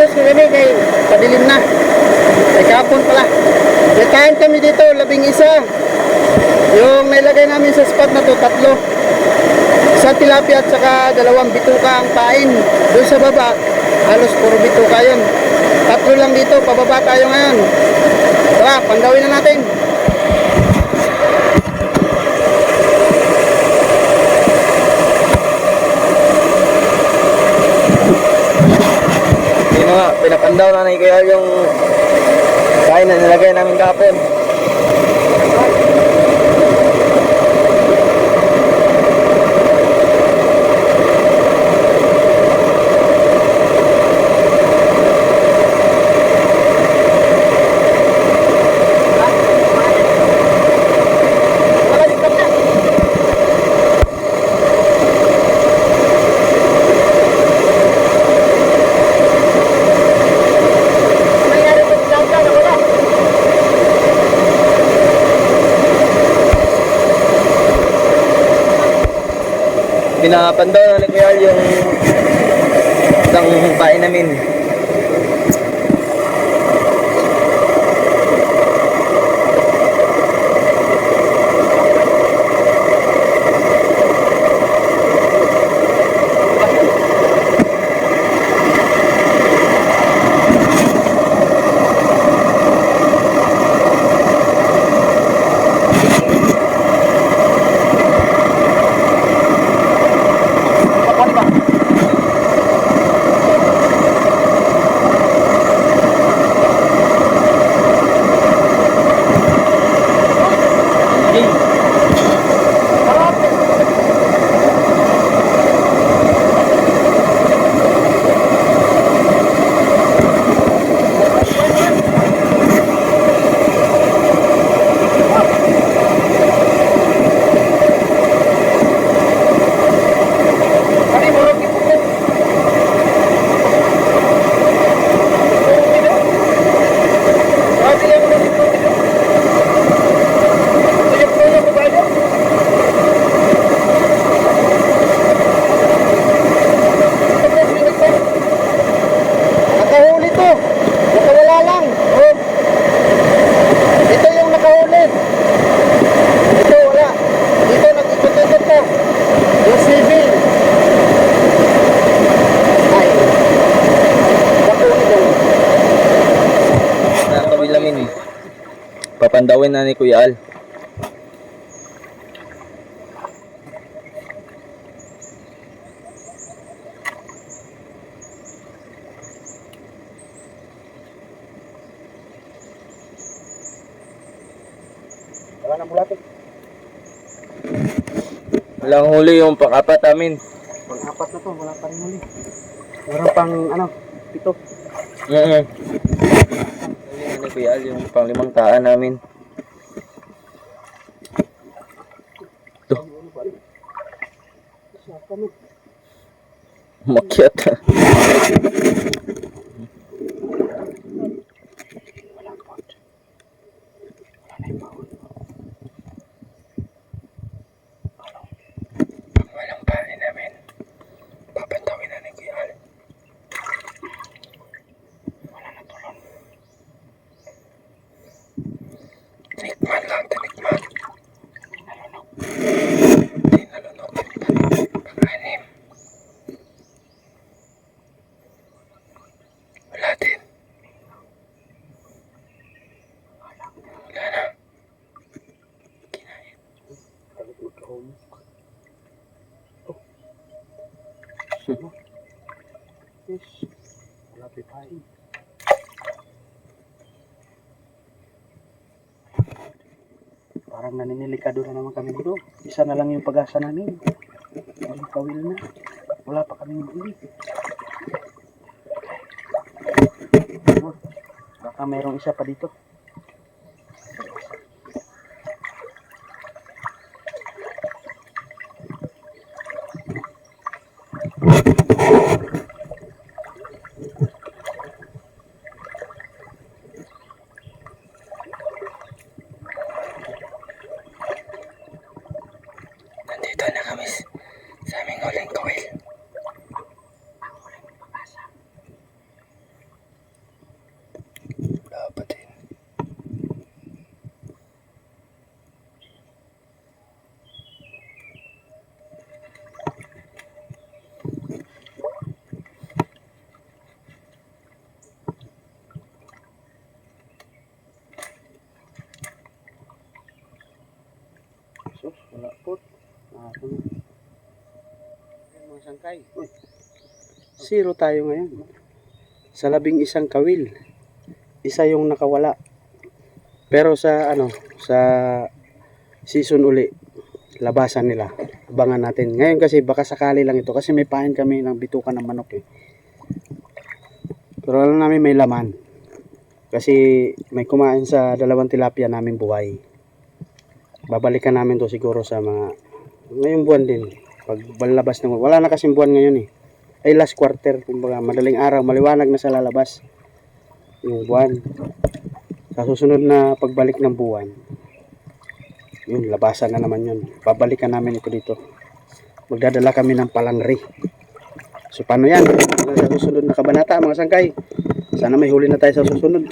alas na kami kay padilim na. Ay kapon pala. May kain kami dito, 11. Yung nailagay namin sa spot na to, 3. Isang tilapia at saka 2 bituka ang pain. Doon sa baba, halos puro bituka yun. 3 lang dito, pababa tayo ngayon. Tara, pandawin na natin. Yung mga pinapandaw na kaya yung kain na nilagay namin kapon. Pinapandaw na ni Kuya Al yung isang pain namin. Papandawin na ni Kuya Al. Wala nang bulatik. Walang huli yung pang-apat namin. Pang-apat na to, wala pa rin huli. Meron pang 7. Ayun ni Kuya Al yung pang-5 taan namin. Ito. Makyat. Walang pain namin. Papantawin na ni Kuya Al. Wala na tulon. Tikman lang, tinikman. Tinalunok. Pang-anim. Wala din. Wala na. Kinain. Wala pipain. Parang naninilikado na naman kami dito. Isa na lang yung pag-asa namin. Walang kawil na. Wala pa kami huli. Baka mayroong isa pa dito. Nandito na kami sa aming huling kawil. Wala po. Mga sangkay. Zero tayo ngayon. Sa 11 kawil. Isa yung nakawala. Pero sa sa season uli, labasan nila. Abangan natin. Ngayon kasi baka sakali lang ito kasi may pain kami ng bitukan ng manok eh. Pero alam namin may laman. Kasi may kumain sa 2 tilapia namin buhay. Babalikan namin to siguro sa mga ngayong buwan din. Pag balabas na wala na kasing buwan ngayon eh. Ay last quarter, kumbaga madaling araw, maliwanag na sa lalabas yung buwan. Sa susunod na pagbalik ng buwan, yun, labasan na naman yun. Babalikan namin ito dito. Magdadala kami ng palangri. So paano yan? Sa susunod na kabanata mga sangkay. Sana may huli na tayo sa susunod.